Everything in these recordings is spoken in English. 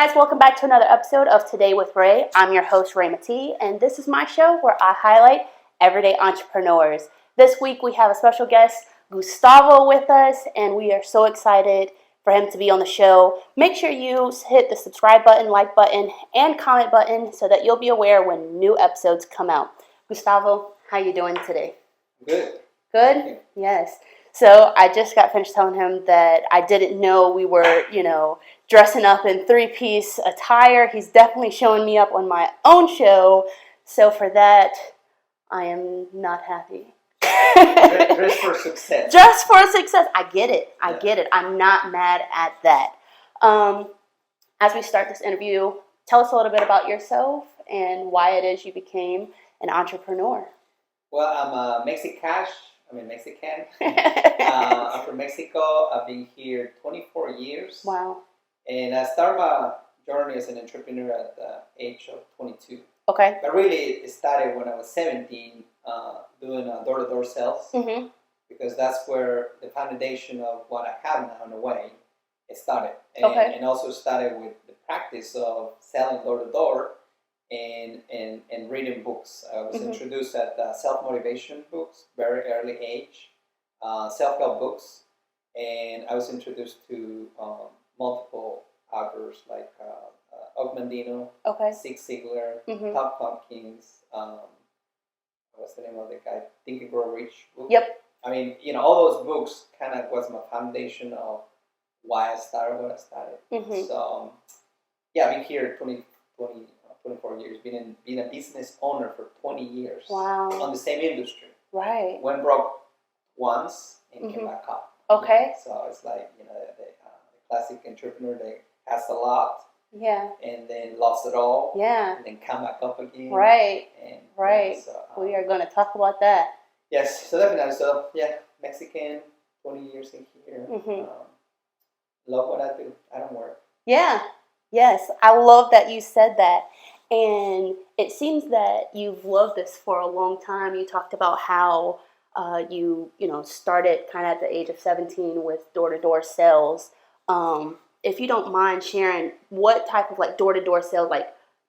guys, welcome back to another episode of Today with Ray. I'm your host, Rhema T, and this is my show where I highlight everyday entrepreneurs. This week we have a special guest, Gustavo, with us, and we are so excited for him to be on the show. Make sure you hit the subscribe button, like button, and comment button so that you'll be aware when new episodes come out. Gustavo, how you doing today? Good. Good? Yes. So I just got finished telling him that I didn't know we were, dressing up in three-piece attire. He's definitely showing me up on my own show. So for that, I am not happy. Dress for success. Dress for success. I get it. I get it. I'm not mad at that. As we start this interview, tell us a little bit about yourself and why it is you became an entrepreneur. Well, I'm Mexican. I'm from Mexico. I've been here 24 years. Wow. And I started my journey as an entrepreneur at the age of 22. Okay. But really, it started when I was 17, doing door-to-door sales. Mm-hmm. Because that's where the foundation of what I have now, in a way, it started. And also started with the practice of selling door-to-door and reading books. I was introduced at self-motivation books, very early age, self-help books, and I was introduced to multiple authors like Og Mandino, Zig Ziglar, Top Pumpkins, what's the name of the guy? Think and Grow Rich book. Yep. I mean, all those books kind of was my foundation of why I started what I started. Mm-hmm. So, I've been here 24 years, been a business owner for 20 years. Wow. On the same industry. Right. Went broke once and came back up. Okay. So it's like, the classic entrepreneur that has a lot. Yeah. And then lost it all. Yeah. And then come back up again. Right. And, right. We are going to talk about that. Yes. So definitely. So, Mexican, 20 years in here. Mm-hmm. Love what I do. I don't work. Yeah. Yes. I love that you said that. And it seems that you've loved this for a long time. You talked about how you started kind of at the age of 17 with door-to-door sales. If you don't mind sharing, what type of door-to-door sales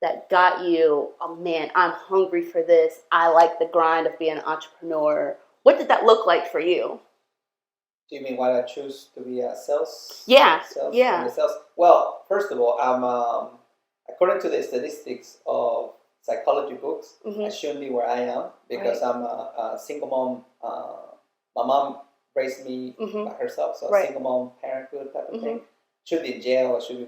that got you, oh man, I'm hungry for this. I like the grind of being an entrepreneur. What did that look like for you? Do you mean why I choose to be a sales? Yeah. Sales? Well, first of all, I'm according to the statistics of psychology books, I shouldn't be where I am because I'm a single mom. My mom raised me by herself, so a single mom parenthood type of thing. Should be in jail or should be,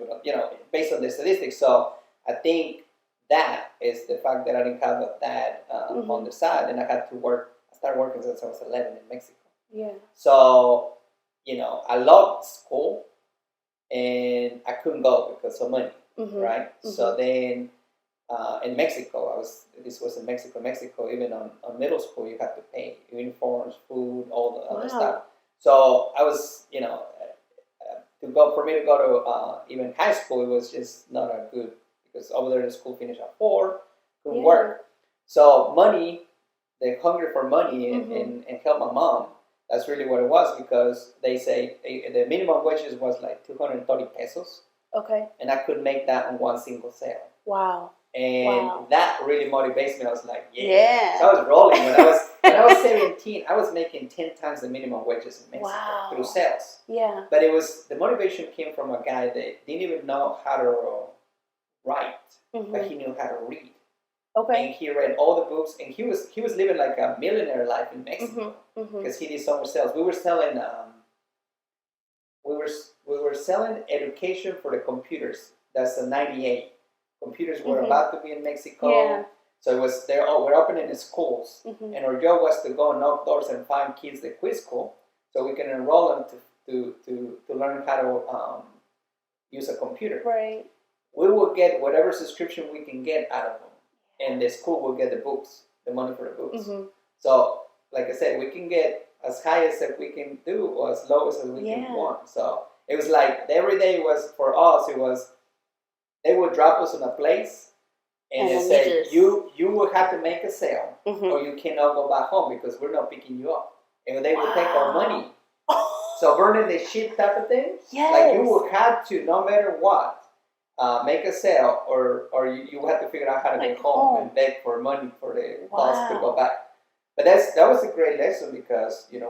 based on the statistics. So I think that is the fact that I didn't have a dad on the side, and I had to work. I started working since I was 11 in Mexico. Yeah. So, I loved school, and I couldn't go because of money, right? So then, in Mexico, this was in Mexico, even on middle school, you had to pay uniforms, food, all the other stuff. So I was, for me to go to even high school, it was just not a good, because over there the school finished at 4, couldn't work. So money, the hunger for money and help my mom, that's really what it was, because they say the minimum wages was like 230 pesos. Okay. And I could make that on one single sale. Wow. And that really motivates me. I was like, yeah. So I was rolling. When I was 17, I was making 10 times the minimum wages in Mexico through sales. Yeah. But the motivation came from a guy that didn't even know how to write, but he knew how to read. Okay. And he read all the books, and he was living like a millionaire life in Mexico because he did so much sales. We were selling we were selling education for the computers. That's a 98. Computers were about to be in Mexico. Yeah. So it was we're opening the schools, and our job was to go knock doors and find kids that quit school, so we can enroll them to learn how to use a computer. Right. We will get whatever subscription we can get out of them, and the school will get the books, the money for the books. So, like I said, we can get as high as we can do, or as low as we can want. So it was like every day was for us. It was they would drop us in a place, and they say you will have to make a sale, or you cannot go back home because we're not picking you up, and they would take our money. So burning the shit type of thing, like you will have to, no matter what, make a sale, or you had to figure out how to Like get home home. and beg for money for the bus to Wow. go back. But that was a great lesson because it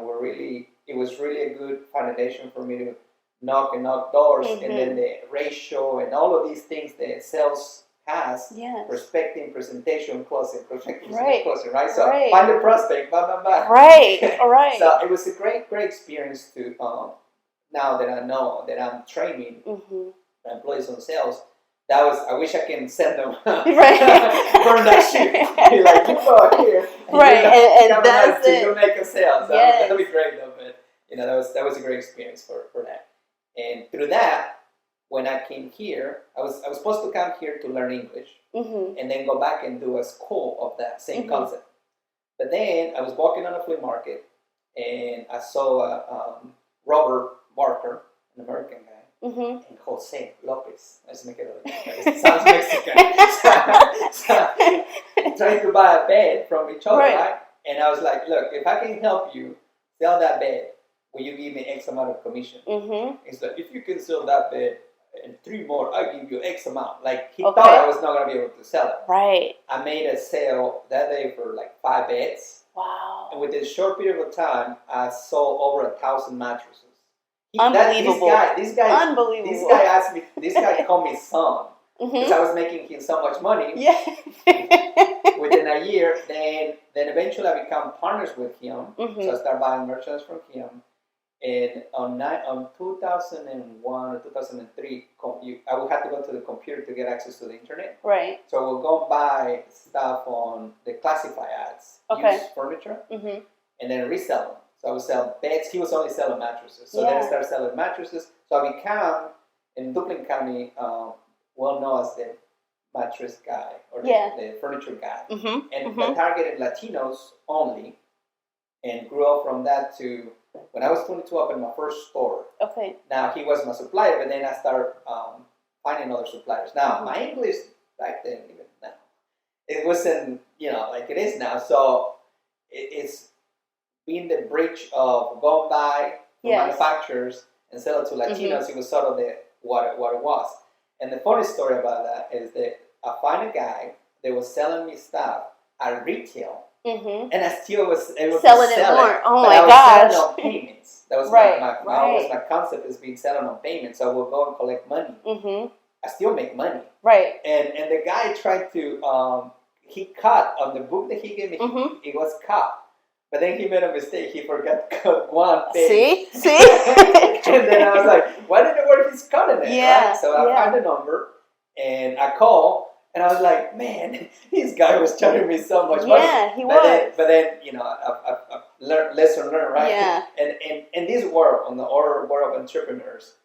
was really a good foundation for me to knock and knock doors, and then the ratio and all of these things that sales has, Yes. prospecting, presentation, closing, prospecting, Right. closing, right? So Right. find the prospect, blah blah blah. Right. Right. So it was a great experience to now that I know that I'm training employees on sales. I wish I can send them Right. burn that ship. Be like, you go here, Right, and that's it. You make a sale. So Yes. that'd be great though. But that was a great experience for that. And through that, when I came here, I was supposed to come here to learn English and then go back and do a school of that same concept. But then I was walking on a flea market and I saw a Robert Barker, an American guy, and Jose Lopez. Let's make it it sounds Mexican. Trying to buy a bed from each other, right? And I was like, look, if I can help you sell that bed, will you give me X amount of commission? He's like, if you can sell that bed and 3 more, I'll give you X amount. Like, he thought I was not going to be able to sell it. Right. I made a sale that day for like 5 beds. Wow. And within a short period of time, I sold over 1,000 mattresses. Unbelievable. This guy asked me, this guy called me son. Because I was making him so much money. Yeah. Within a year, then eventually I become partners with him. So I started buying merchandise from him. And on 2001 or 2003, I would have to go to the computer to get access to the internet. Right. So we'll go buy stuff on the classify ads, use furniture, and then resell them. So I would sell beds. He was only selling mattresses. So then I started selling mattresses. So I became, in Duplin County, well known as the mattress guy or the furniture guy. And I targeted Latinos only, and grew up from that to when I was 22, I opened my first store. Okay. Now he was my supplier, but then I started finding other suppliers. Now my English back then, even now, it wasn't like it is now. So it's been the bridge of going by manufacturers and sell it to Latinos. It was sort of what it was. And the funny story about that is that I find a guy that was selling me stuff at retail. And I still was able to sell it more. Oh but my I was gosh! selling on payments. That was my concept, is being selling on payments. So I will go and collect money. I still make money. Right. And the guy tried to he cut on the book that he gave me. It was cut, but then he made a mistake. He forgot to cut one page. See. And then I was like, why didn't it work? He's cutting it. Yeah. Right? So I found the number and I called. And I was like, man, this guy was charging me so much money. Yeah, he was. But then I learned, lesson learned, right? Yeah. And this world, on the world of entrepreneurs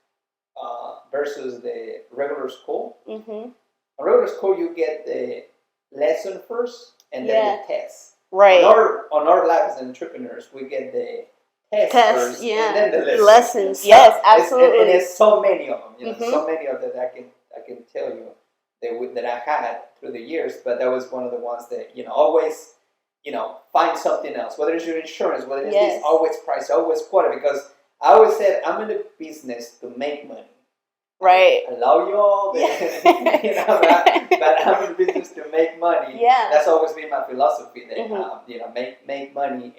versus the regular school. On regular school, you get the lesson first and then the test. Right. On our life as entrepreneurs, we get the test first and then the lessons. So yes, absolutely. And there's so many of them. So many of them that I can tell you. That I had through the years, but that was one of the ones that always find something else, whether it's your insurance, whether it's this, always price, always quote, because I always said I'm in the business to make money. Right. I love you all, but I'm in the business to make money. Yeah. That's always been my philosophy. That make money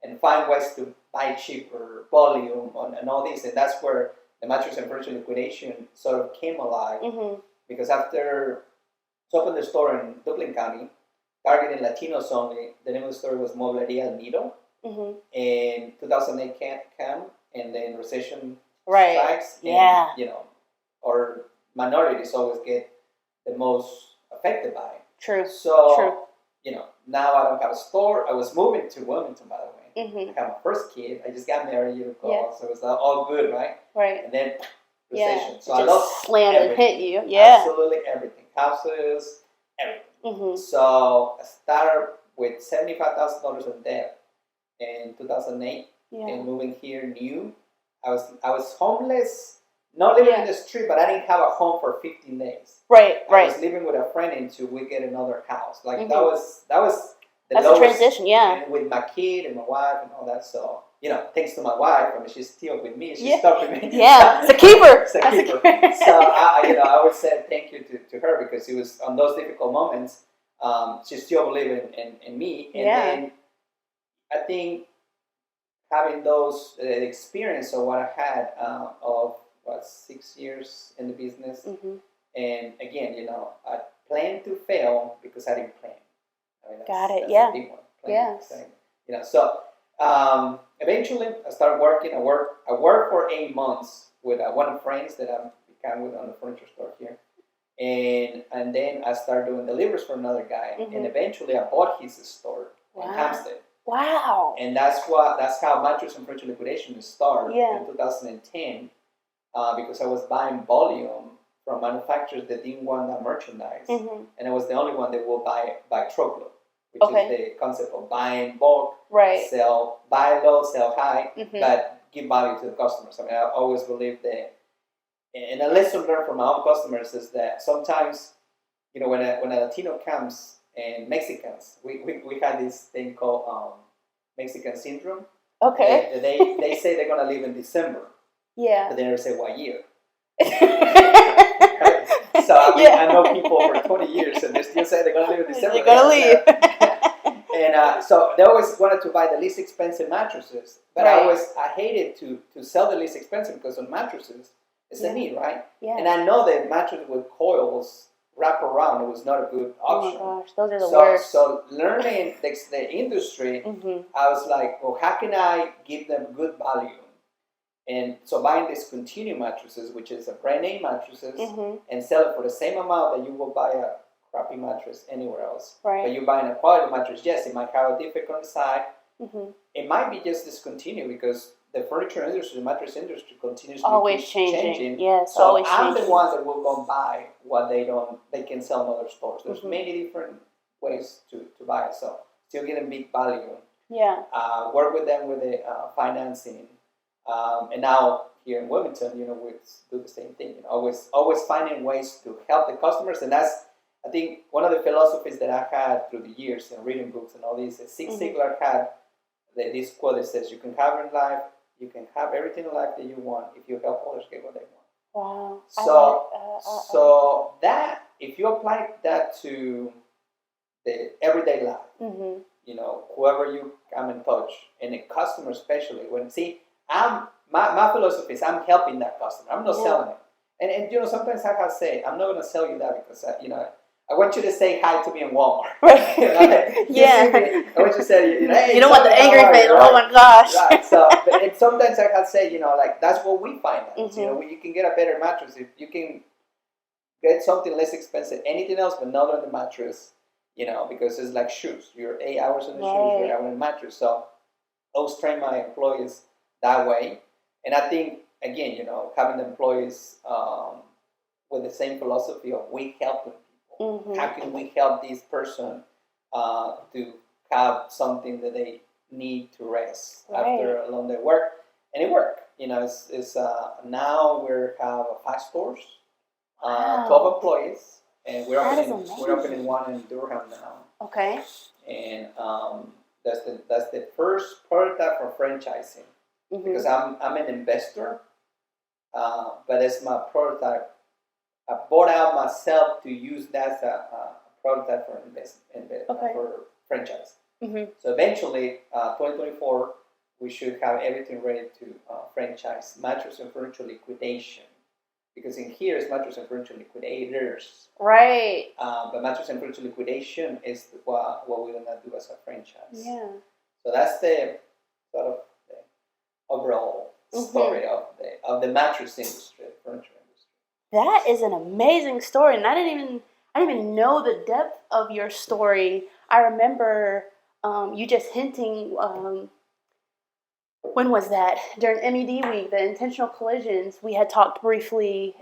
and find ways to buy cheaper, volume, and all these, and that's where the mattress and furniture liquidation sort of came alive. Because after I opened the store in Duplin County, targeting Latinos only, the name of the store was Muebleria El Nido. And 2008 came, and then recession strikes. And, or minorities always get the most affected by it. True. So, now I don't have a store. I was moving to Wilmington, by the way. I had my first kid. I just got married a year ago, so it was all good, right? Right. And then recession. So I lost slammed and hit you. Yeah. Absolutely everything. Houses, everything. So I started with $75,000 in debt in 2008 and moving here new. I was homeless, not living in the street, but I didn't have a home for 15 days. Right. I was living with a friend until we get another house. Like that was the lowest, transition, with my kid and my wife and all that. So thanks to my wife, I mean, she's still with me. She's Yeah. stuck with me. Yeah, it's a keeper. It's a keeper. So I would say thank you to her, because it was on those difficult moments. She still believed in me, and then I think having those experience of what I had of 6 years in the business, and again, I planned to fail because I didn't plan. I mean, Got it. That's Yeah. a big one. Yes. So eventually I started working. I worked for 8 months with one of the friends that I became with on the furniture store here, and then I started doing deliveries for another guy, and eventually I bought his store in Hampstead. Wow. And that's how Mattress and Furniture Liquidation started in 2010, because I was buying volume from manufacturers that didn't want that merchandise, and I was the only one that will buy by truckload, which is the concept of buying bulk, buy low, sell high, but give value to the customers. I mean, I always believe that, and a lesson learned from my own customers is that sometimes, when a Latino comes, and Mexicans, we had this thing called Mexican syndrome. Okay. They say they're gonna leave in December. Yeah. But they never say what year. So I know people for 20 years, and they still say they're gonna leave in December. They're gonna leave. And so they always wanted to buy the least expensive mattresses, but I hated to sell the least expensive, because on mattresses it's a need, right? Yeah. And I know that mattress with coils wrap around, it was not a good option. Oh my gosh, those are the worst. So learning the industry, I was like, well, how can I give them good value? And so buying these Continuum mattresses, which is a brand name mattresses, and sell it for the same amount that you will buy a crappy mattress anywhere else. Right. But you're buying a quality mattress, yes, it might have a defect on the side. It might be just discontinued, because the furniture industry, the mattress industry continues always changing. Yes, so always I'm changing. the one that will go buy what they can sell in other stores. There's many different ways to buy it. So still getting big value. Yeah. Work with them with the financing. And now here in Wilmington, we do the same thing. Always finding ways to help the customers. And that's, I think, one of the philosophies that I had through the years and reading books and all these. Zig Ziglar had this quote that says, "You can have in life, you can have everything in life that you want if you help others get what they want." Wow. So that, if you apply that to the everyday life, whoever you come in touch, and a customer especially, my philosophy is I'm helping that customer. I'm not selling it. And sometimes I have to say, I'm not going to sell you that, because I want you to say hi to me in Walmart. Right. I want you to say, hey, you don't want the angry face. Right? Oh my gosh. Right. So, and sometimes I have to say, that's what we find out. You can get a better mattress if you can get something less expensive, anything else, but not on the mattress. Because it's like shoes. You're 8 hours on the shoes, you're 8 hours on the mattress. So I always train my employees that way. And I think, again, having the employees with the same philosophy of we help them. How can we help this person to have something that they need to rest after a long day of work? And it worked. It's now we have 5 stores, 12 employees, and we're opening one in Durham now. Okay. And that's the first prototype for franchising, because I'm an investor, but it's my prototype. I bought out myself to use that as a prototype for for franchise. So eventually, 2024, we should have everything ready to franchise Mattress and Furniture Liquidation, because in here is Mattress and Furniture Liquidators. Right. But Mattress and Furniture Liquidation is what we're gonna do as a franchise. Yeah. So that's the sort of the overall story of the mattress industry, furniture industry. That is an amazing story, and I didn't even know the depth of your story. I remember you just hinting. When was that? During MED week, the intentional collisions, we had talked briefly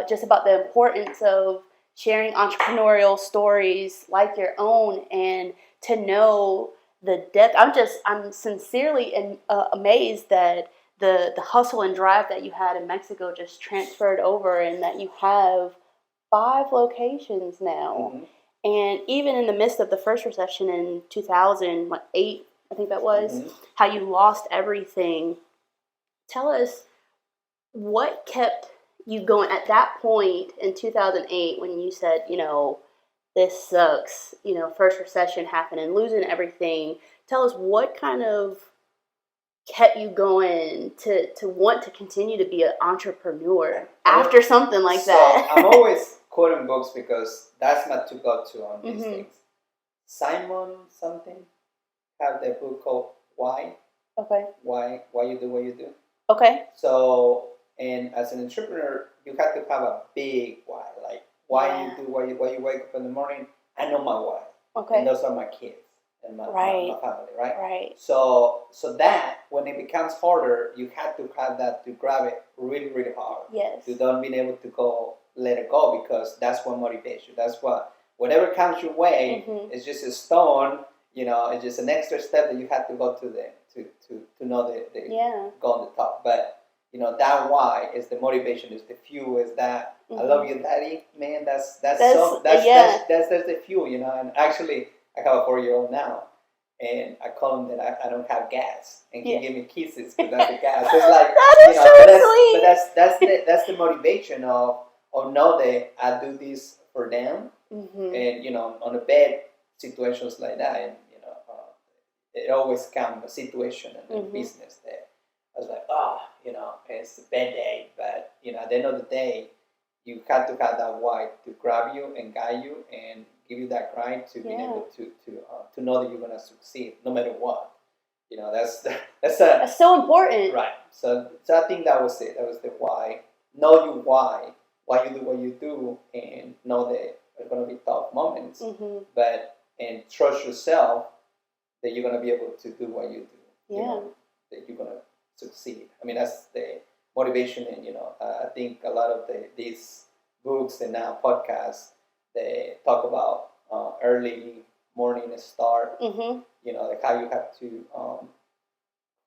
just about the importance of sharing entrepreneurial stories like your own, and to know the depth. I'm sincerely amazed that the hustle and drive that you had in Mexico just transferred over, and that you have 5 locations now. And even in the midst of the first recession in 2008, I think that was, Mm-hmm. how you lost everything. Tell us what kept you going at that point in 2008 when you said, this sucks, first recession happened and losing everything. Tell us what kind of kept you going to want to continue to be an entrepreneur after something like that. So I'm always quoting books because that's my to go to on these Mm-hmm. things. Simon something have the book called Why. Okay. Why you do what you do. Okay. So, and as an entrepreneur, you have to have a big why. Like why Yeah. you do why you wake up in the morning. I know my why. Okay. And those are my kids and my family, right? Right. So that when it becomes harder, you have to have that to grab it really, really hard. Yes. You don't be able to let it go because that's what motivates you. That's what whatever comes your way is just a stone. It's just an extra step that you have to go to to know the go on the top. But that why is the motivation, is the fuel, is that I love you, daddy, man. That's the fuel, And actually, I have a 4-year-old now, and I call him that I don't have gas, and he give me kisses because that's the gas. So it's like but that's the motivation of know that I do this for them, and on the bad situations like that, and it always comes a situation in business that I was like, it's a bad day, but at the end of the day, you have to have that why to grab you and guide you and give you that grind to be able to know that you're gonna succeed no matter what. That's so important. Right. So I think that was it. That was the why. Know you why you do what you do, and know that there's gonna be tough moments, but and trust yourself that you're gonna be able to do what you do. Yeah. That you're gonna succeed. I mean, that's the motivation, and I think a lot of these books and now podcasts, they talk about early morning start. Like how you have to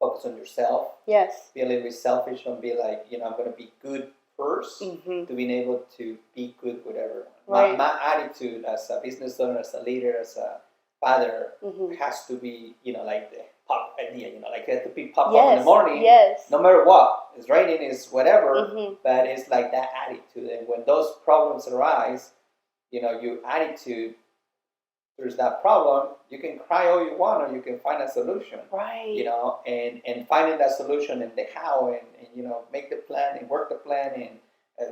focus on yourself. Yes. Be a little bit selfish and be like, I'm going to be good first to being able to be good with everyone. Right. My attitude as a business owner, as a leader, as a father has to be, like the pop idea, like you have to be pop up in the morning. Yes. No matter what. It's raining, it's whatever, but it's like that attitude. And when those problems arise, your attitude there's that problem, you can cry all you want, or you can find a solution. Right. And finding that solution and the how, and make the plan and work the plan and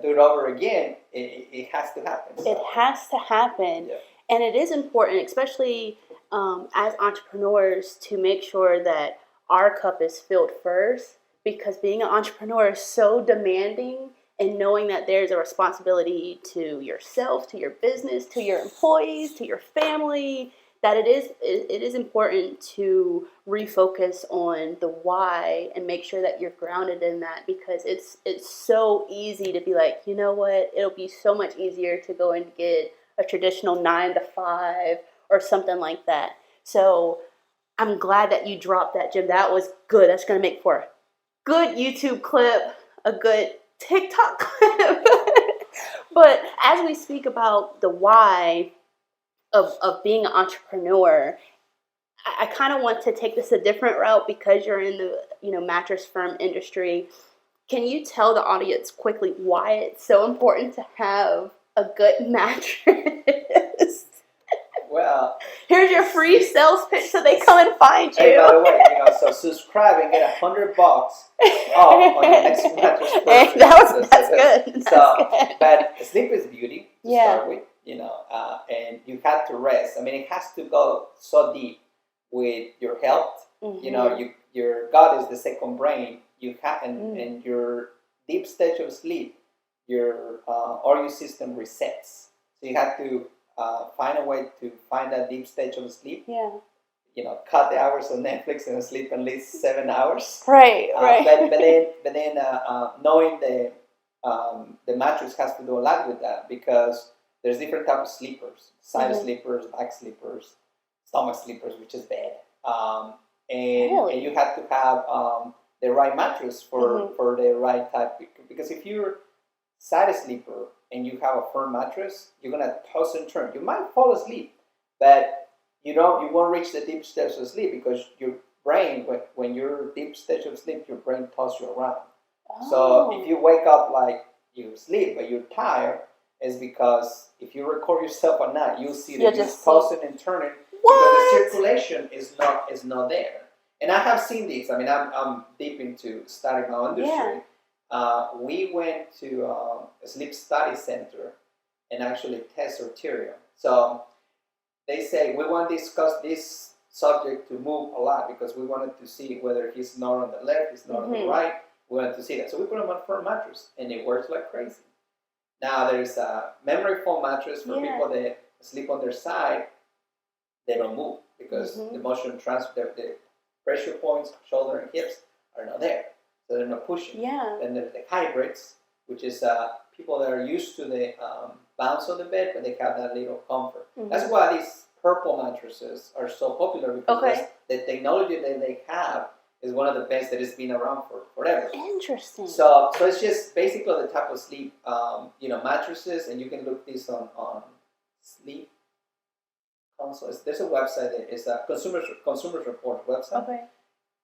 do it over again, it has to happen. So. It has to happen. Yeah. And it is important, especially as entrepreneurs, to make sure that our cup is filled first, because being an entrepreneur is so demanding, and knowing that there's a responsibility to yourself, to your business, to your employees, to your family, that it is important to refocus on the why and make sure that you're grounded in that, because it's so easy to be like, you know what, it'll be so much easier to go and get a traditional 9 to 5 or something like that. So I'm glad that you dropped that, Jim. That was good. That's going to make for a good YouTube clip, a good TikTok clip. But as we speak about the why of being an entrepreneur, I kind of want to take this a different route, because you're in the mattress firm industry. Can you tell the audience quickly why it's so important to have a good mattress? Well, here's your free sales pitch so they come and find you. Hey, by the way, so subscribe and get $100 off on your next mattress purchase. That's good. Good. But sleep is beauty to start with, and you have to rest. I mean, it has to go so deep with your health. Your gut is the second brain. You have, and your deep stage of sleep, your all your system resets. So you have to find a way to find that deep stage of sleep. Yeah. Cut the hours on Netflix and sleep at least 7 hours. Right. But then knowing the mattress has to do a lot with that, because there's different types of sleepers: side sleepers, back sleepers, stomach sleepers, which is bad. And you have to have the right mattress for the right type, because if you're side sleeper and you have a firm mattress, you're gonna toss and turn. You might fall asleep, but you won't reach the deep stage of sleep because brain, when you're deep stage of sleep, your brain tosses you around. Oh. So if you wake up like you sleep but you're tired, it's because if you record yourself at night, you'll see that you're tossing and turning because the circulation is not there. And I have seen these. I mean, I'm deep into studying my industry. Yeah. We went to a sleep study center and actually test arterial. So they say we want to discuss this subject to move a lot because we wanted to see whether he's not on the left, he's not on the right. We wanted to see that. So we put him on a firm mattress and it works like crazy. Now there's a memory foam mattress for people that sleep on their side. They don't move because the motion transfer, the pressure points, shoulder and hips are not there. So they're not pushing. Yeah. Then there's the hybrids, which is people that are used to the bounce of the bed, but they have that little comfort. That's why these purple mattresses are so popular because the technology that they have is one of the best that has been around for forever. Interesting. So it's just basically the type of sleep, mattresses, and you can look this on sleep consoles. There's a website that is a consumers report website. Okay.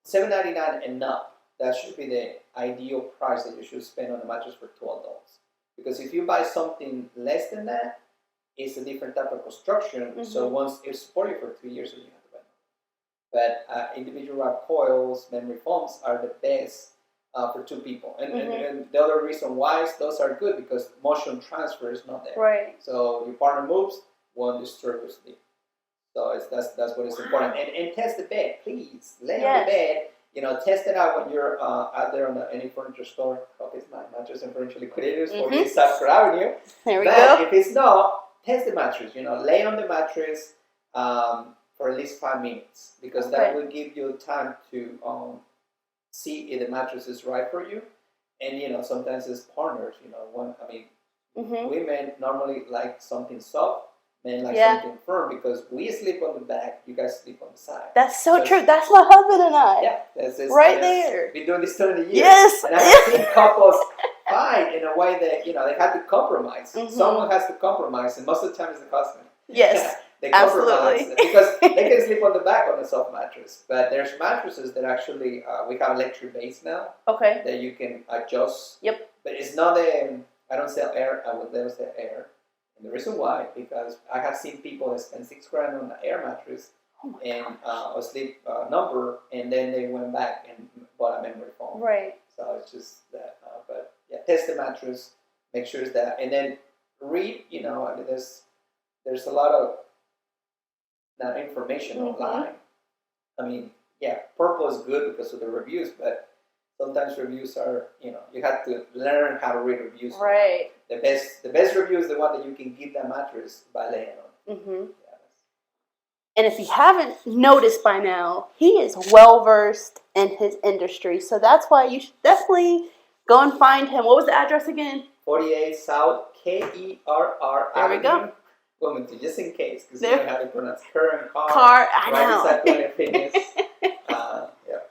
$7.99 and up. That should be the ideal price that you should spend on a mattress for 2 adults. Because if you buy something less than that, it's a different type of construction. So once it's supported for 2 years, you have to buy it. But individual wrap coils, memory foams are the best for 2 people. And the other reason why is those are good because motion transfer is not there. Right. So your partner moves, won't disturb your sleep. So that's what is important. And test the bed, please. Lay on the bed. Test it out when you're out there on any furniture store. It's my Mattress and Furniture Liquidators, 48 South Avenue. There we go. If it's not, test the mattress. Lay on the mattress for at least 5 minutes because that will give you time to see if the mattress is right for you. And sometimes it's partners. Women normally like something soft. Men like something firm because we sleep on the back, you guys sleep on the side. That's so true. That's my husband and I. Yeah, that's there. Been doing this 30 years. Yes. And I have seen couples fight in a way that they had to compromise. Someone has to compromise, and most of the time it's the husband. Yes. They compromise because they can sleep on the back on a soft mattress. But there's mattresses that actually we have electric base now. Okay. That you can adjust. Yep. But it's not I don't sell air. I would never sell air. And the reason why, because I have seen people that spend $6,000 on an air mattress and a sleep number, and then they went back and bought a memory foam. Right. So it's just that. But yeah, test the mattress, make sure it's that, and then read. There's a lot of information online. Purple is good because of the reviews, but sometimes reviews are, you have to learn how to read reviews. Right. The best review is the one that you can give that mattress by laying on. And if you haven't noticed by now, he is well versed in his industry. So that's why you should definitely go and find him. What was the address again? 48 South Kerr Avenue. There we go. Wilmington, just in case, because you know how to pronounce current car. I know. Right beside Planet Fitness.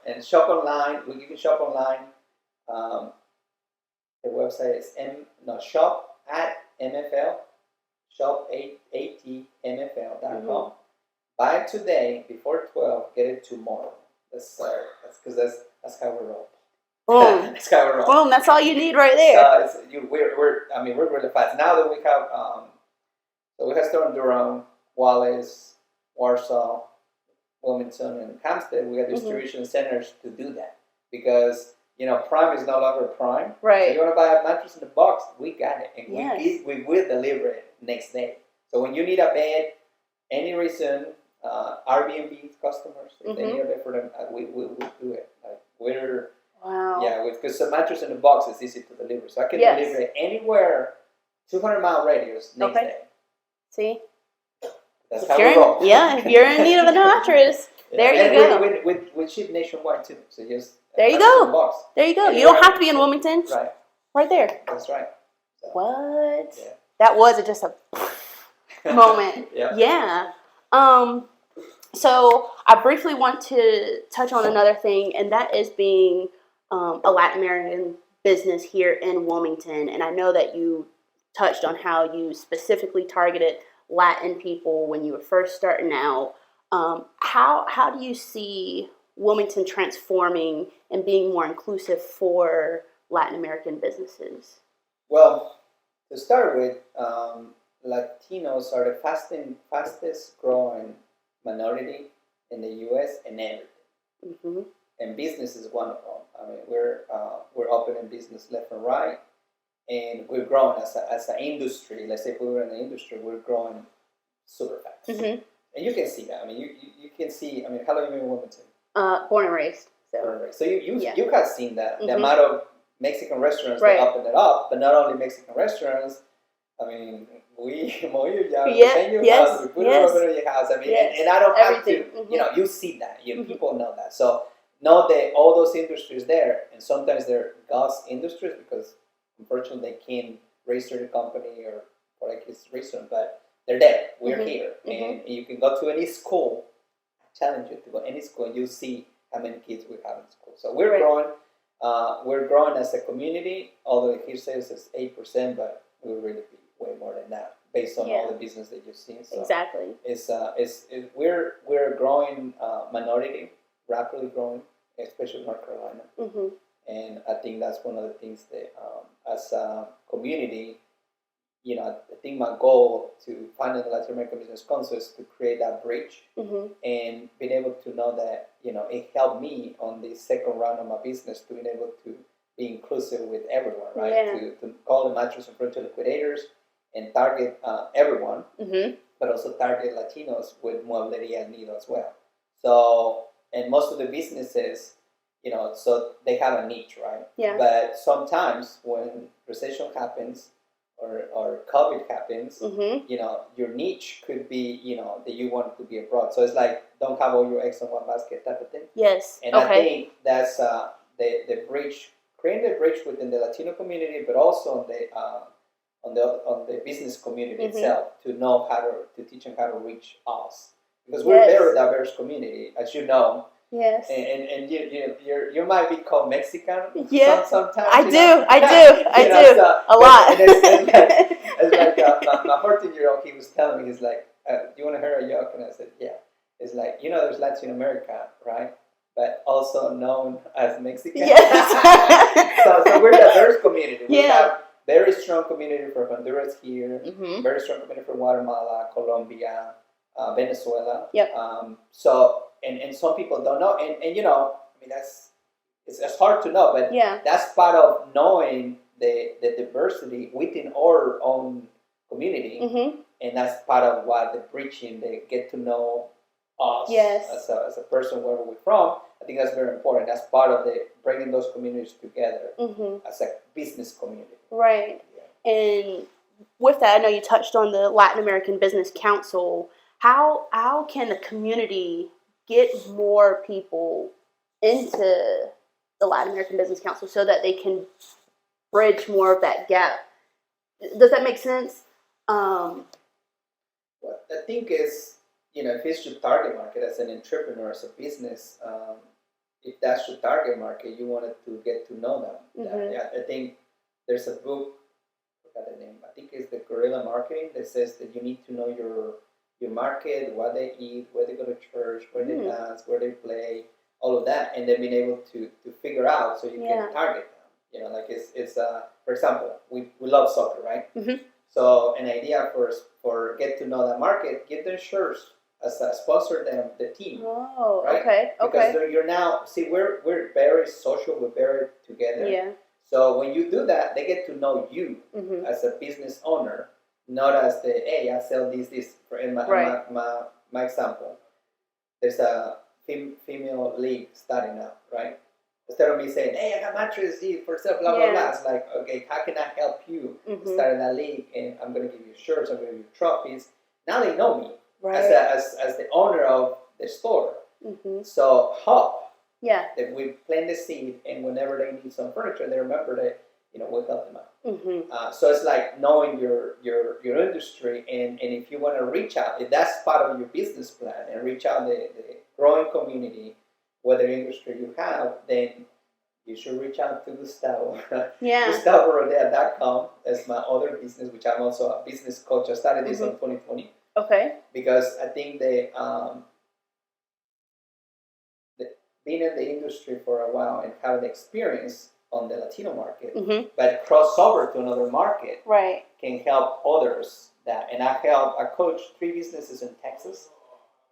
And shop online. You can shop online. The website is shop at MFL, shop8atmfl.com. Buy it today before 12. Get it tomorrow. That's how we roll. Boom. That's how we roll. Boom. That's all you need right there. So we're really fast now that we have. So we have store in Durham, Wallace, Warsaw, Wilmington, and Hampstead. We have distribution centers to do that because Prime is no longer Prime. Right. So you want to buy a mattress in the box, we got it, and we will deliver it next day. So when you need a bed, any reason, Airbnb customers, if they need a bed for them, we will do it. Because the mattress in the box is easy to deliver, so I can deliver it anywhere, 200-mile radius next day. See. That's how we roll. If you're in need of a mattress, there you go. We ship nationwide too, so just. There you go. There you go. You don't have to be in Wilmington. Right. Right there. That's right. So, what? Yeah. That was just a moment. Yeah. So I briefly want to touch on another thing, and that is being a Latin American business here in Wilmington. And I know that you touched on how you specifically targeted Latin people when you were first starting out. How do you see Wilmington transforming and being more inclusive for Latin American businesses? Well, to start with, Latinos are the fastest growing minority in the U.S. and everything. Mm-hmm. And business is one of them. I mean, we're opening business left and right, and we're growing as an industry. Let's say if we were in the industry, we're growing super fast. Mm-hmm. And you can see that. I mean, you can see. I mean, how long have you been in Wilmington? Born and raised. So you have seen that mm-hmm. the amount of Mexican restaurants right. that opened it up, but not only Mexican restaurants. I mean, we mow your yard, we paint your house, we put a rubber in your house. I mean, and I don't have to. Mm-hmm. You see that. Mm-hmm. People know that. So know that all those industries there, and sometimes they're God's industries because unfortunately they can't register the company or for like his reason, but they're there. We're mm-hmm. here, mm-hmm. and you can go to any school. I challenge you to go to any school, and you see how many kids we have in school. So we're growing. We're growing as a community. Although here says it's 8%, but we really be way more than that based on all the business that you've seen. So exactly. We're a growing minority, rapidly growing, especially North Carolina. Mm-hmm. And I think that's one of the things that, as a community, I think my goal to find the Latin American Business Council is to create that bridge mm-hmm. and being able to know that, it helped me on the second round of my business to be able to be inclusive with everyone, right? Yeah. To call the Mattress in front of Liquidators and target everyone, mm-hmm. but also target Latinos with muebleria and needle as well. So, and most of the businesses, so they have a niche, right? Yeah. But sometimes when recession happens or COVID happens, mm-hmm. Your niche could be, that you want to be abroad. So it's like, don't have all your eggs in one basket type of thing. Yes. And I think that's the bridge, creating the bridge within the Latino community, but also on the business community mm-hmm. itself to know to teach them how to reach us, because we're a very diverse community, as you know. Yes. And you might be called Mexican. Yeah. Sometimes. I do. A lot. It's like my 14-year-old. He was telling me, he's like, "Do you want to hear a joke?" And I said, "Yeah." It's like, there's Latin America, right? But also known as Mexican. Yes. so we're a diverse community. We have very strong community for Honduras here. Mm-hmm. Very strong community for Guatemala, Colombia, Venezuela. Yep. So and some people don't know, and I mean it's hard to know, but that's part of knowing the diversity within our own community, mm-hmm. and that's part of what the preaching, they get to know us as a person wherever we're from. I think that's very important. That's part of the bringing those communities together mm-hmm. as a business community. Right. Yeah. And with that, I know you touched on the Latin American Business Council. How can the community get more people into the Latin American Business Council so that they can bridge more of that gap? Does that make sense? Well, I think is, if it's your target market as an entrepreneur, as a business, if that's your target market, you wanted to get to know them. Mm-hmm. I think there's a book, I forgot the name, I think it's the Guerrilla Marketing, that says that you need to know your market, what they eat, where they go to church, where they dance, where they play, all of that, and then being able to figure out so you can target them. Like it's for example, we love soccer, right? Mm-hmm. So an idea for get to know that market, give them shirts as a sponsor them the team. Oh, right? Okay. Because you're now, we're very social, we're very together. Yeah. So when you do that, they get to know you mm-hmm. as a business owner, not as hey, I sell this. In my example, there's a female league starting up, right? Instead of me saying, hey, I got Mattress for sale, blah, blah, blah. It's like, okay, how can I help you start in that league? And I'm going to give you shirts, I'm going to give you trophies. Now they know me as the owner of the store. Mm-hmm. So hope that we plant the seed, and whenever they need some furniture, they remember that, we'll help them out. Mm-hmm. So it's like knowing your industry, and if you want to reach out, if that's part of your business plan, and reach out the growing community, whatever industry you have, then you should reach out to Gustavo. GustavoRodea.com. That's my other business, which I'm also a business coach. I started this in 2020. Okay. Because I think being in the industry for a while and having experience on the Latino market, Mm-hmm. but cross over to another market Right. can help others. And I coach 3 businesses in Texas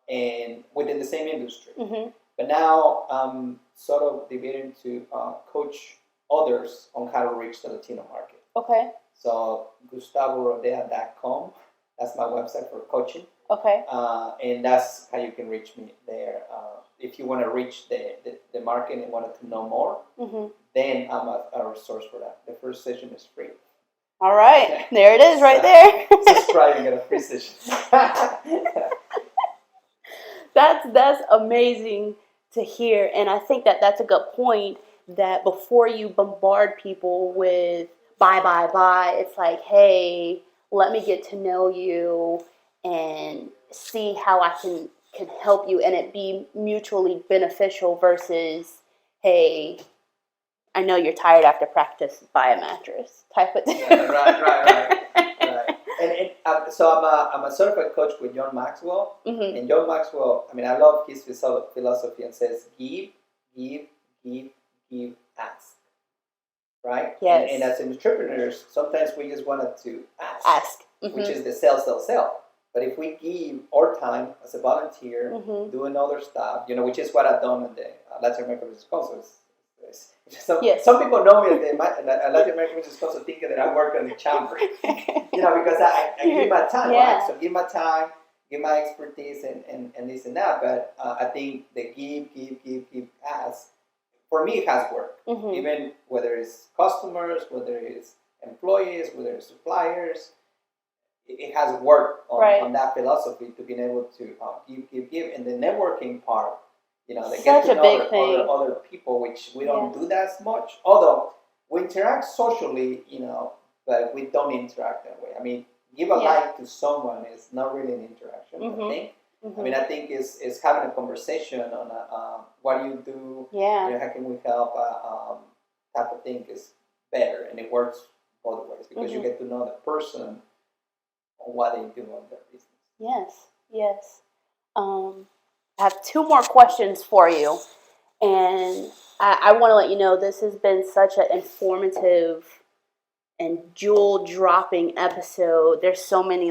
and within the same industry. Mm-hmm. But now I'm sort of debating to coach others on how to reach the Latino market. Okay. So GustavoRodea.com, that's my website for coaching. Okay. And that's how you can reach me there. If you want to reach the market and wanted to know more, Mm-hmm. then I'm a resource for that. The first session is free. All right. There it is right there. Subscribe and get a free session. That's amazing to hear, and I think that's a good point, that before you bombard people with buy, it's like, hey, let me get to know you and see how I can help you and it be mutually beneficial versus, hey, I know you're tired after practice, buy a mattress type of thing. Yeah, right. So I'm a certified coach with John Maxwell, Mm-hmm. and John Maxwell, I mean, I love his philosophy and says, give, ask, right? Yes. And as entrepreneurs, sometimes we just wanted to Ask. Mm-hmm. which is the sell. But if we give our time as a volunteer, Mm-hmm. doing other stuff, which is what I've done in the Latin American Business Council. Yes. Some people know me at the Latin American Business Council thinking that I work in the chamber, because I give my time, right? So give my time, give my expertise and this and that. But I think the give, ask, for me, it has worked. Mm-hmm. Even whether it's customers, whether it's employees, whether it's suppliers, it has worked on that philosophy to being able to give. And the networking part, they get to know other people, which we don't do that as much. Although we interact socially, but we don't interact that way. I mean, give a like to someone is not really an interaction, Mm-hmm. I think. Mm-hmm. I mean, I think it's having a conversation on what do you do, how can we help, type of thing is better, and it works both ways because you get to know the person on what they do on their business. Yes. I have 2 more questions for you, and I want to let you know this has been such an informative and jewel-dropping episode. There's so many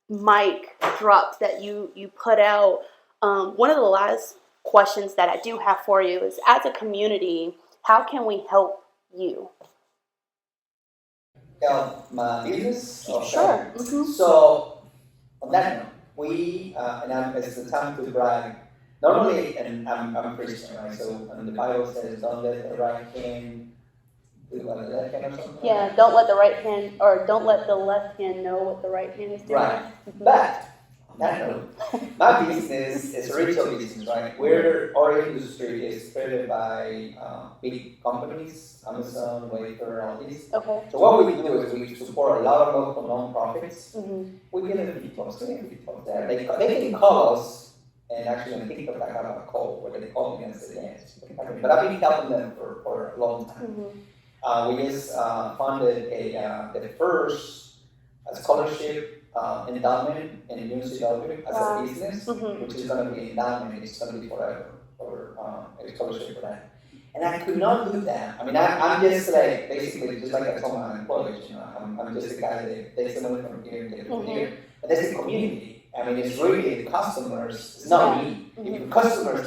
mic drops that you put out. One of the last questions that I do have for you is, as a community, how can we help you? Help my business? Sure. Mm-hmm. So, on that note, we, it's the time to brag. Normally, and I'm Christian, right? So, when the Bible says, don't let the right hand do what the left hand or something. Yeah, don't let the right hand, or don't let the left hand know what the right hand is doing. Right. But, on that note, my business is a retail business, right? Our industry is spread by big companies, Amazon, Wayfair, all these. Okay. So what we do is we support a lot of local non-profits. Mm-hmm. We give them feedbacks, there. They can call us, and actually on TikTok I have a call where they call me and say, yes. But I've been helping them for a long time. Mm-hmm. We just funded the first scholarship endowment in UNCW as a business, which is going to be endowment. It's going to be forever for a scholarship for that. And I could not do that. I mean, I'm just basically just like I told my employees, I'm just a guy that takes the money from here and get it from here. But that's the community. I mean, it's really the customers. It's not me. If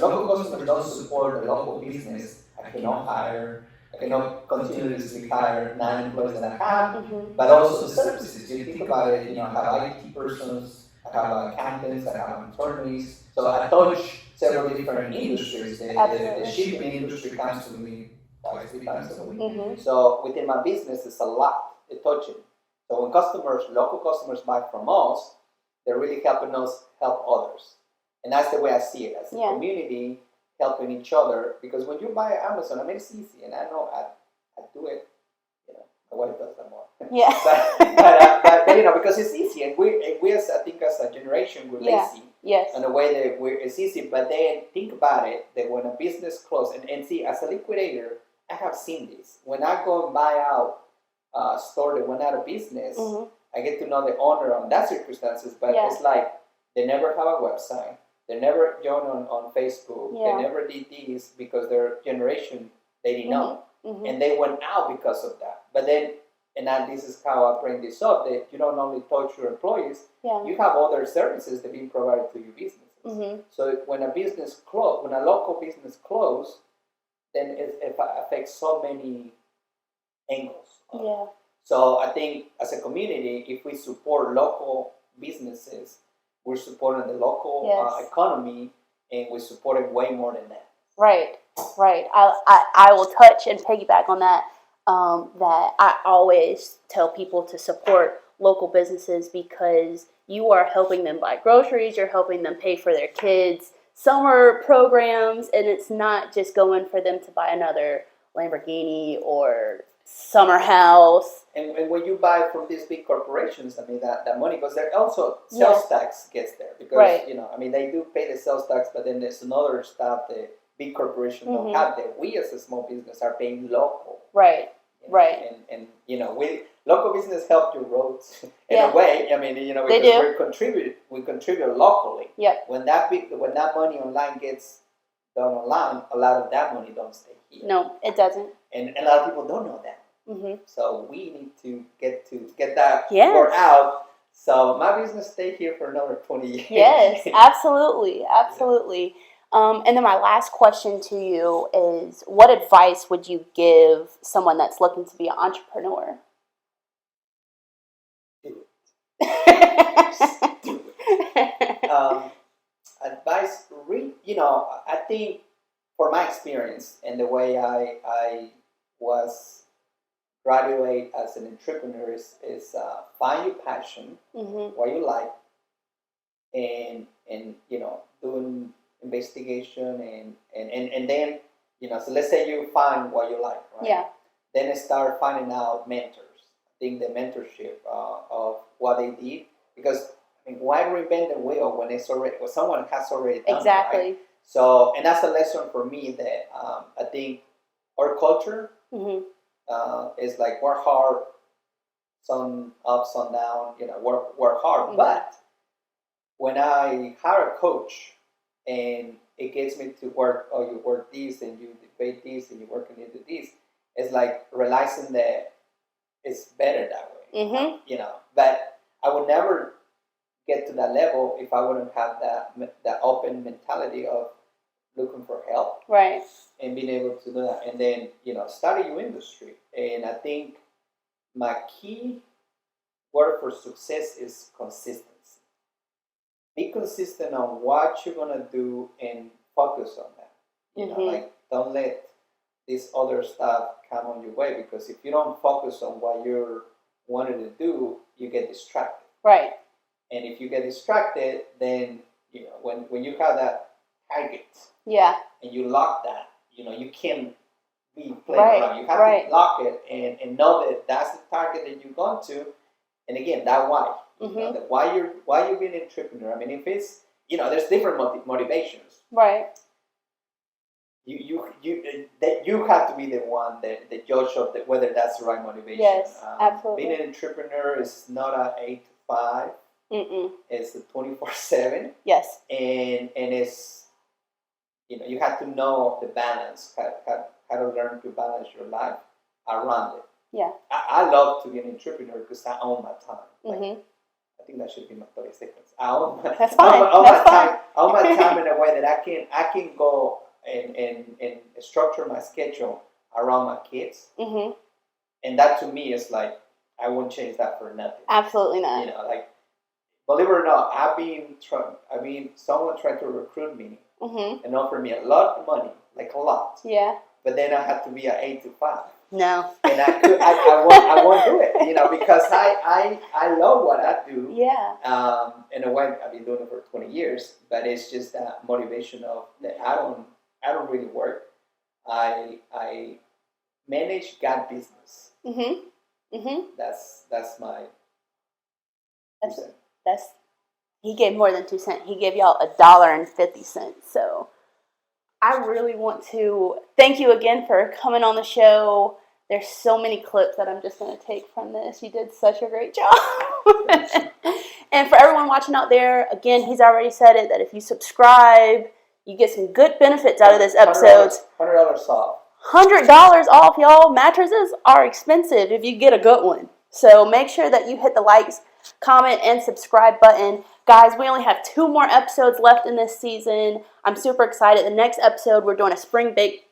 local customers don't support the local business, I cannot hire. I cannot continuously hire 9 employees that I have, but also the services. You think about it, I have IT persons, I have accountants, I have attorneys. So I touch several different industries. The shipping industry comes to me 2-3 times a week. Mm-hmm. So within my business, it's a lot to touch it. So when local customers buy from us, they're really helping us help others. And that's the way I see it, as a community helping each other. Because when you buy Amazon, I mean, it's easy, and I know I do it. My wife does that more. Yeah. but because it's easy, and we as I think as a generation, we're lazy. Yes. In a way that it's easy, but then think about it, that when a business closes, and see, as a liquidator, I have seen this. When I go and buy out a store that went out of business, I get to know the owner on that circumstances, but it's like they never have a website, They never joined on Facebook. Yeah. They never did this because their generation, they didn't know. Mm-hmm. And they went out because of that. But then, and now this is how I bring this up, that you don't only touch your employees, Yeah. you have other services that are being provided to your businesses. Mm-hmm. So when a business close, when a local business close, then it affects so many angles. Yeah. So I think as a community, if we support local businesses, we're supporting the local economy, and we're supporting way more than that. Right. I will touch and piggyback on that. That I always tell people to support local businesses because you are helping them buy groceries, you're helping them pay for their kids' summer programs, and it's not just going for them to buy another Lamborghini or summer house. And when you buy from these big corporations, I mean that money, because there also sales tax gets there because I mean they do pay the sales tax, but then there's another stuff that big corporations don't have that we as a small business are paying local. Right. And we local business help your roads in a way. I mean, because we contribute locally. Yep. When that money online gets done online, a lot of that money don't stay here. No, it doesn't. And a lot of people don't know that. Mm-hmm. So we need to get that word out. So my business stay here for another 20 years. Yes, absolutely. And then my last question to you is, what advice would you give someone that's looking to be an entrepreneur? Do it. Advice, I think for my experience and the way I was graduate as an entrepreneur is find your passion, what you like, and doing investigation and then so let's say you find what you like, right? Yeah. Then start finding out mentors. I think the mentorship of what they did, because why reinvent the wheel when someone has already done it, right? So, and that's a lesson for me that I think our culture is like work hard, some ups, some down, work hard. But when I hire a coach and it gets me to work, you work this and you debate this and you work into this, it's like realizing that it's better that way. But I would never get to that level if I wouldn't have that open mentality of looking for help, right, and being able to do that, and then study your industry. And I think my key word for success is consistency. Be consistent on what you're gonna do and focus on that. Like don't let this other stuff come on your way, because if you don't focus on what you're wanting to do, you get distracted. Right. And if you get distracted, then when you have that target, and you lock that, you can't be playing around. You have to lock it and know that that's the target that you're going to. And again, that why. That why you're being an entrepreneur. I mean, if it's there's different motivations. Right. You have to be the one that the judge of whether that's the right motivation. Yes, absolutely. Being an entrepreneur is not an 8 to 5. It's a 24/7. Yes. And it's you have to know the balance, how to learn to balance your life around it. Yeah. I love to be an entrepreneur because I own my time. I think that should be my 30 seconds. I own my That's fine. I own my time in a way that I can go and structure my schedule around my kids. And that to me is like, I won't change that for nothing. Absolutely not. Like, believe it or not, I've been someone tried to recruit me and offer me a lot of money, like a lot. Yeah. But then I had to be at 8 to 5. No. And I won't do it, because I love what I do. Yeah. In a way, I've been doing it for 20 years, but it's just that motivation of that I don't really work. I manage God business. That's my. That's he gave more than 2 cents. He gave y'all $1.50. So I really want to thank you again for coming on the show. There's so many clips that I'm just going to take from this. You did such a great job. And for everyone watching out there, again, he's already said it, that if you subscribe, you get some good benefits out of this episode. $100 off. $100 off, y'all. Mattresses are expensive if you get a good one. So make sure that you hit the likes, comment, and subscribe button. Guys, we only have 2 more episodes left in this season. I'm super excited. The next episode, we're doing a spring break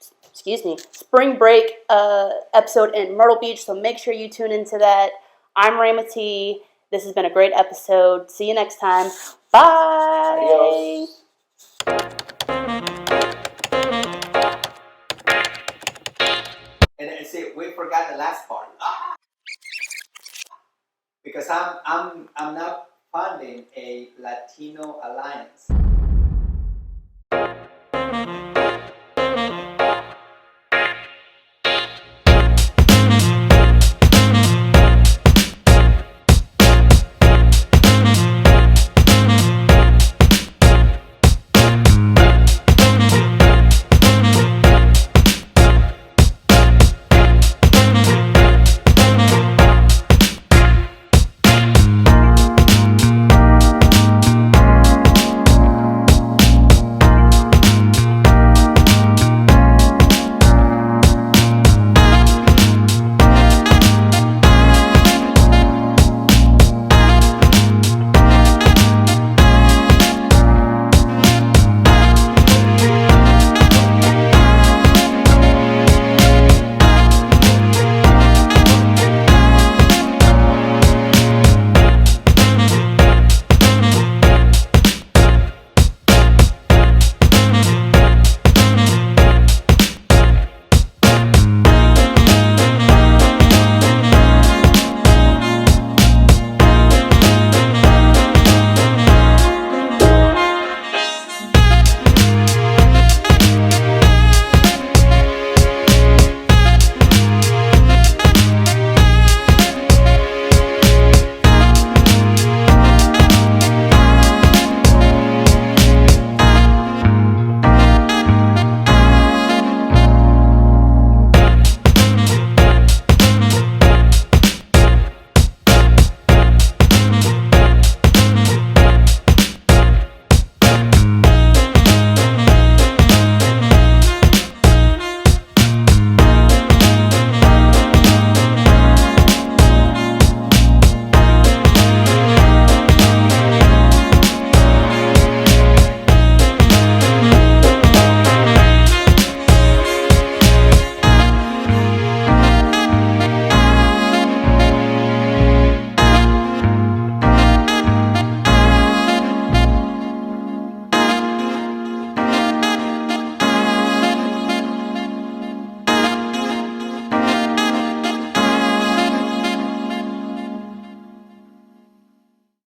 episode in Myrtle Beach, so make sure you tune into that. I'm Rhema T. This has been a great episode. See you next time. Bye. Adios. And see, we forgot the last part. Because I'm not funding a Latino alliance.